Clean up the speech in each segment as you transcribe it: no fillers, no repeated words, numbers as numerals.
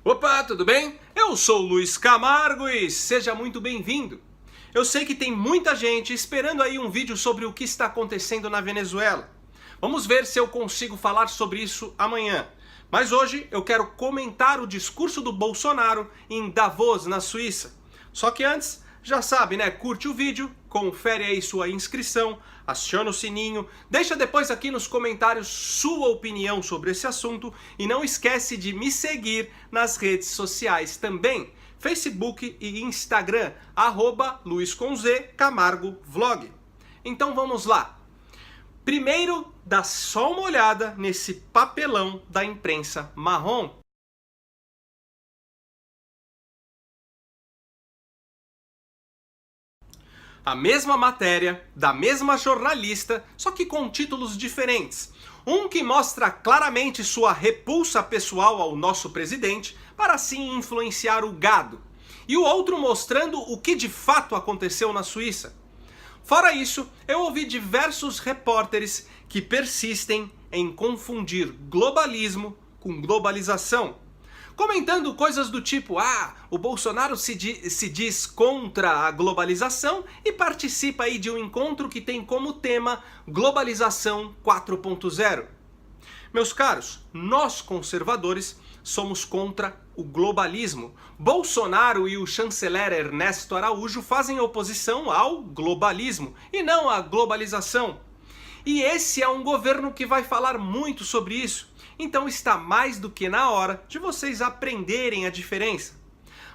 Opa, tudo bem? Eu sou o Luiz Camargo e seja muito bem-vindo. Eu sei que tem muita gente esperando aí um vídeo sobre o que está acontecendo na Venezuela. Vamos ver se eu consigo falar sobre isso amanhã. Mas hoje eu quero comentar o discurso do Bolsonaro em Davos, na Suíça. Só que antes, já sabe, né? Curte o vídeo, confere aí sua inscrição, aciona o sininho, deixa depois aqui nos comentários sua opinião sobre esse assunto e não esquece de me seguir nas redes sociais também, Facebook e Instagram, @LuizCamargoVlog. Então vamos lá. Primeiro, dá só uma olhada nesse papelão da imprensa marrom. A mesma matéria, da mesma jornalista, só que com títulos diferentes. Um que mostra claramente sua repulsa pessoal ao nosso presidente, para assim influenciar o gado. E o outro mostrando o que de fato aconteceu na Suíça. Fora isso, eu ouvi diversos repórteres que persistem em confundir globalismo com globalização. Comentando coisas do tipo, o Bolsonaro se diz contra a globalização e participa aí de um encontro que tem como tema Globalização 4.0. Meus caros, nós conservadores somos contra o globalismo. Bolsonaro e o chanceler Ernesto Araújo fazem oposição ao globalismo e não à globalização. E esse é um governo que vai falar muito sobre isso. Então está mais do que na hora de vocês aprenderem a diferença.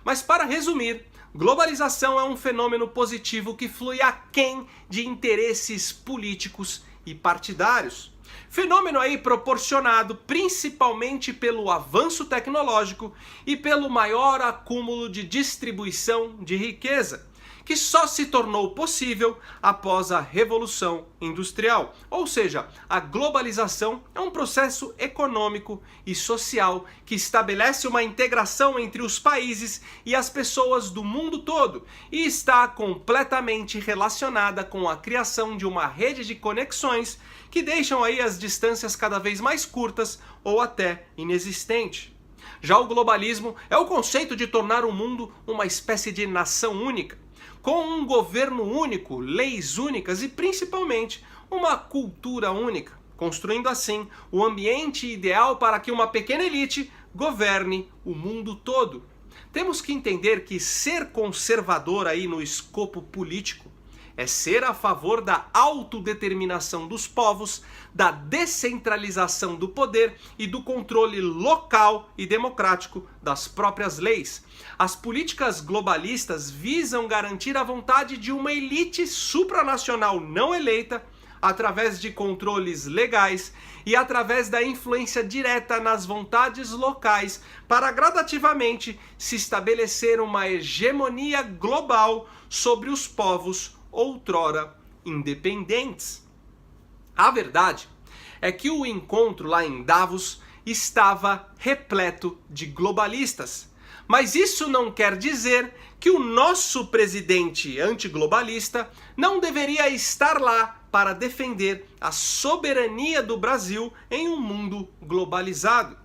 Mas para resumir, globalização é um fenômeno positivo que flui aquém de interesses políticos e partidários. Fenômeno aí proporcionado principalmente pelo avanço tecnológico e pelo maior acúmulo de distribuição de riqueza, que só se tornou possível após a Revolução Industrial. Ou seja, a globalização é um processo econômico e social que estabelece uma integração entre os países e as pessoas do mundo todo e está completamente relacionada com a criação de uma rede de conexões que deixam aí as distâncias cada vez mais curtas ou até inexistente. Já o globalismo é o conceito de tornar o mundo uma espécie de nação única, com um governo único, leis únicas e principalmente uma cultura única, construindo assim o ambiente ideal para que uma pequena elite governe o mundo todo. Temos que entender que ser conservador aí no escopo político é ser a favor da autodeterminação dos povos, da descentralização do poder e do controle local e democrático das próprias leis. As políticas globalistas visam garantir a vontade de uma elite supranacional não eleita através de controles legais e através da influência direta nas vontades locais para gradativamente se estabelecer uma hegemonia global sobre os povos outrora independentes. A verdade é que o encontro lá em Davos estava repleto de globalistas. Mas isso não quer dizer que o nosso presidente antiglobalista não deveria estar lá para defender a soberania do Brasil em um mundo globalizado.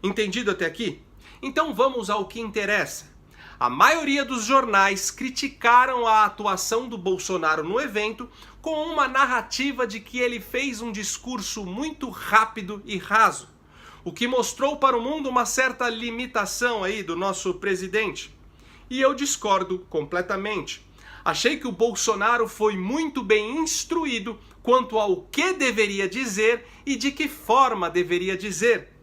Entendido até aqui? Então vamos ao que interessa. A maioria dos jornais criticaram a atuação do Bolsonaro no evento com uma narrativa de que ele fez um discurso muito rápido e raso, o que mostrou para o mundo uma certa limitação aí do nosso presidente. E eu discordo completamente. Achei que o Bolsonaro foi muito bem instruído quanto ao que deveria dizer e de que forma deveria dizer.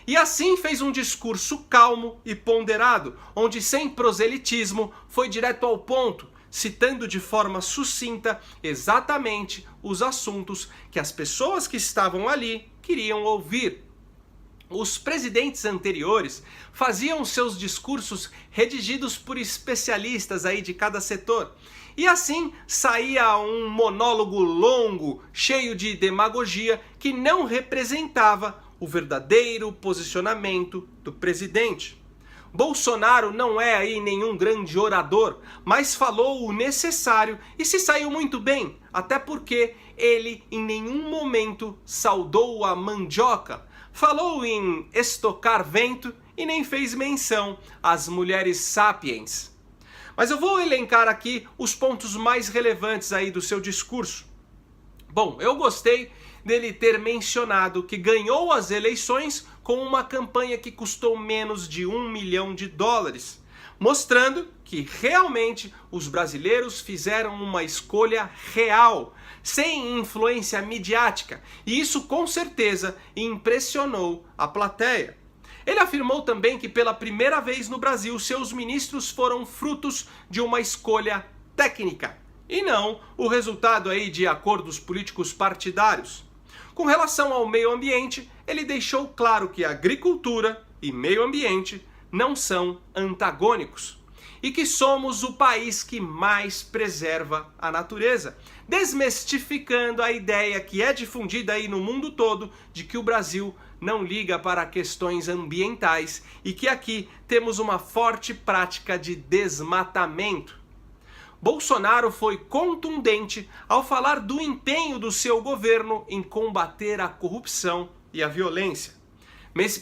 E assim fez um discurso calmo e ponderado, onde sem proselitismo foi direto ao ponto, citando de forma sucinta exatamente os assuntos que as pessoas que estavam ali queriam ouvir. Os presidentes anteriores faziam seus discursos redigidos por especialistas aí de cada setor. E assim saía um monólogo longo, cheio de demagogia, que não representava o verdadeiro posicionamento do presidente. Bolsonaro não é aí nenhum grande orador, mas falou o necessário e se saiu muito bem, até porque ele em nenhum momento saudou a mandioca. Falou em estocar vento e nem fez menção às mulheres sapiens. Mas eu vou elencar aqui os pontos mais relevantes aí do seu discurso. Bom, eu gostei dele ter mencionado que ganhou as eleições com uma campanha que custou menos de US$ 1 milhão, mostrando que realmente os brasileiros fizeram uma escolha real, sem influência midiática, e isso com certeza impressionou a plateia. Ele afirmou também que pela primeira vez no Brasil seus ministros foram frutos de uma escolha técnica e não o resultado aí de acordos políticos partidários. Com relação ao meio ambiente, ele deixou claro que agricultura e meio ambiente não são antagônicos e que somos o país que mais preserva a natureza, desmistificando a ideia que é difundida aí no mundo todo de que o Brasil não liga para questões ambientais e que aqui temos uma forte prática de desmatamento. Bolsonaro foi contundente ao falar do empenho do seu governo em combater a corrupção e a violência.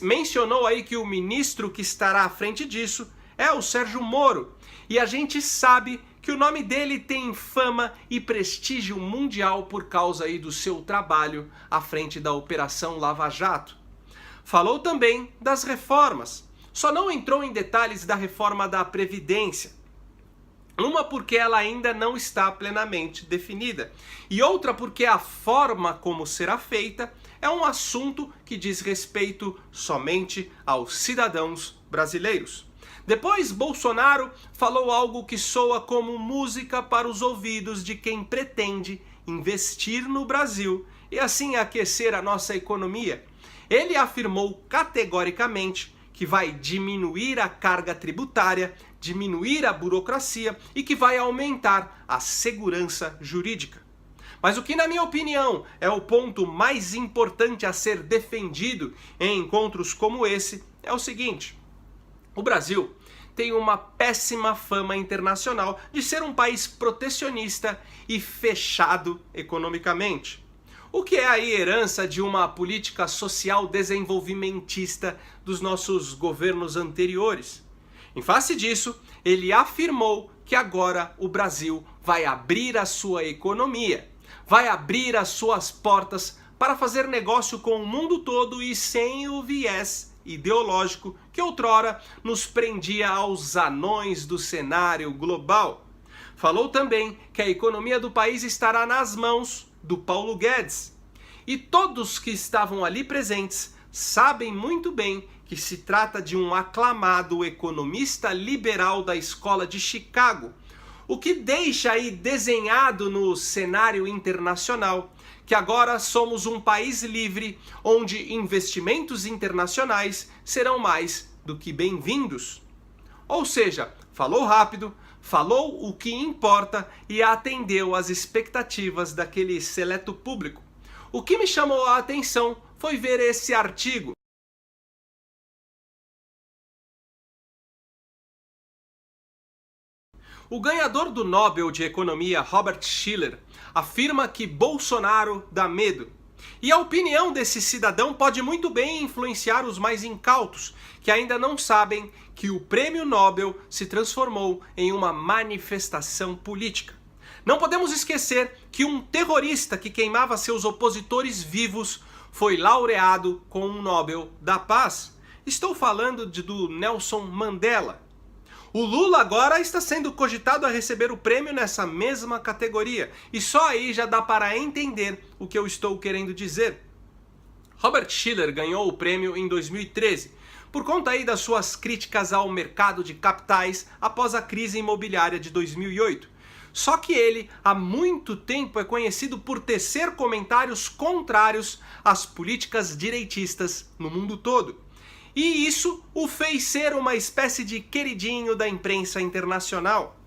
Mencionou aí que o ministro que estará à frente disso é o Sérgio Moro, e a gente sabe que o nome dele tem fama e prestígio mundial por causa aí do seu trabalho à frente da Operação Lava Jato. Falou também das reformas, só não entrou em detalhes da reforma da Previdência. Uma porque ela ainda não está plenamente definida, e outra porque a forma como será feita é um assunto que diz respeito somente aos cidadãos brasileiros. Depois, Bolsonaro falou algo que soa como música para os ouvidos de quem pretende investir no Brasil e assim aquecer a nossa economia. Ele afirmou categoricamente que vai diminuir a carga tributária, diminuir a burocracia e que vai aumentar a segurança jurídica. Mas o que, na minha opinião, é o ponto mais importante a ser defendido em encontros como esse é o seguinte: o Brasil tem uma péssima fama internacional de ser um país protecionista e fechado economicamente. O que é a herança de uma política social desenvolvimentista dos nossos governos anteriores. Em face disso, ele afirmou que agora o Brasil vai abrir a sua economia, vai abrir as suas portas para fazer negócio com o mundo todo e sem o viés ideológico que outrora nos prendia aos anões do cenário global. Falou também que a economia do país estará nas mãos do Paulo Guedes. E todos que estavam ali presentes sabem muito bem que se trata de um aclamado economista liberal da Escola de Chicago, o que deixa aí desenhado no cenário internacional que agora somos um país livre onde investimentos internacionais serão mais do que bem-vindos. Ou seja, falou rápido, falou o que importa e atendeu às expectativas daquele seleto público. O que me chamou a atenção foi ver esse artigo. O ganhador do Nobel de Economia, Robert Shiller, afirma que Bolsonaro dá medo. E a opinião desse cidadão pode muito bem influenciar os mais incautos, que ainda não sabem que o prêmio Nobel se transformou em uma manifestação política. Não podemos esquecer que um terrorista que queimava seus opositores vivos foi laureado com um Nobel da Paz. Estou falando do Nelson Mandela. O Lula agora está sendo cogitado a receber o prêmio nessa mesma categoria. E só aí já dá para entender o que eu estou querendo dizer. Robert Shiller ganhou o prêmio em 2013, por conta aí das suas críticas ao mercado de capitais após a crise imobiliária de 2008. Só que ele, há muito tempo, é conhecido por tecer comentários contrários às políticas direitistas no mundo todo. E isso o fez ser uma espécie de queridinho da imprensa internacional.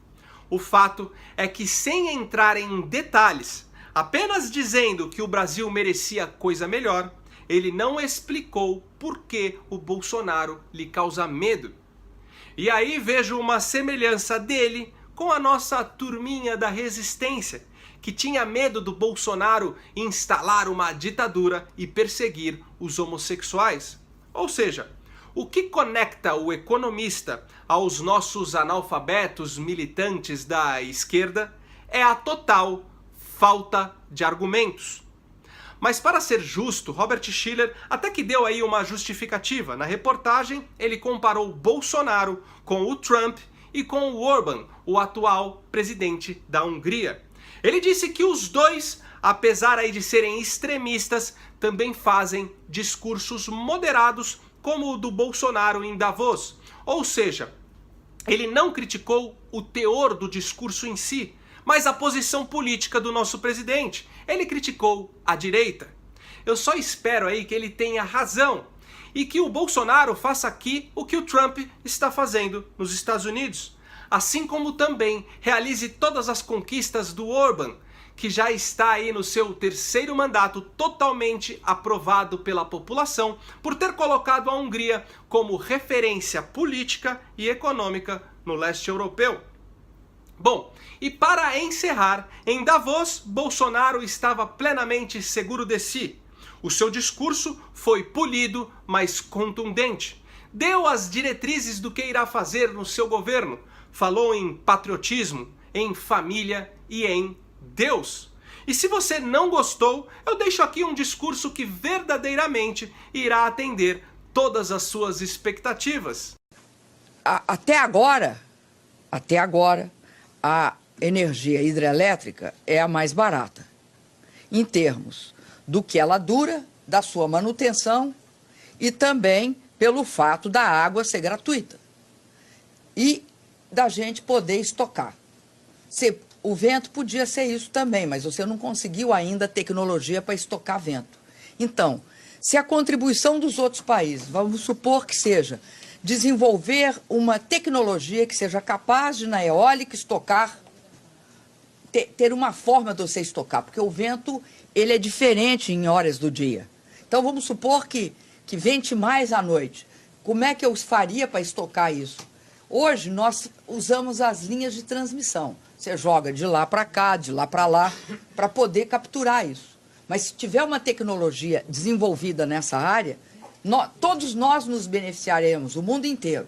O fato é que, sem entrar em detalhes, apenas dizendo que o Brasil merecia coisa melhor, ele não explicou por que o Bolsonaro lhe causa medo. E aí vejo uma semelhança dele com a nossa turminha da resistência, que tinha medo do Bolsonaro instalar uma ditadura e perseguir os homossexuais. Ou seja, O que conecta o economista aos nossos analfabetos militantes da esquerda é a total falta de argumentos. Mas para ser justo, Robert Shiller até que deu aí uma justificativa. Na reportagem, ele comparou Bolsonaro com o Trump e com o Orbán, o atual presidente da Hungria. Ele disse que os dois, apesar aí de serem extremistas, também fazem discursos moderados como o do Bolsonaro em Davos. Ou seja, ele não criticou o teor do discurso em si, mas a posição política do nosso presidente. Ele criticou a direita. Eu só espero aí que ele tenha razão e que o Bolsonaro faça aqui o que o Trump está fazendo nos Estados Unidos. Assim como também realize todas as conquistas do Orbán, que já está aí no seu terceiro mandato totalmente aprovado pela população por ter colocado a Hungria como referência política e econômica no leste europeu. Bom, e para encerrar, em Davos, Bolsonaro estava plenamente seguro de si. O seu discurso foi polido, mas contundente. Deu as diretrizes do que irá fazer no seu governo. Falou em patriotismo, em família e em Deus. E se você não gostou, eu deixo aqui um discurso que verdadeiramente irá atender todas as suas expectativas. Até agora, a energia hidrelétrica é a mais barata, em termos do que ela dura, da sua manutenção e também pelo fato da água ser gratuita e da gente poder estocar. O vento podia ser isso também, mas você não conseguiu ainda tecnologia para estocar vento. Então, se a contribuição dos outros países, vamos supor que seja desenvolver uma tecnologia que seja capaz de, na eólica, estocar, ter uma forma de você estocar, porque o vento ele é diferente em horas do dia. Então, vamos supor que vente mais à noite. Como é que eu faria para estocar isso? Hoje, nós usamos as linhas de transmissão. Você joga de lá para cá, de lá para lá, para poder capturar isso. Mas se tiver uma tecnologia desenvolvida nessa área, todos nós nos beneficiaremos, o mundo inteiro.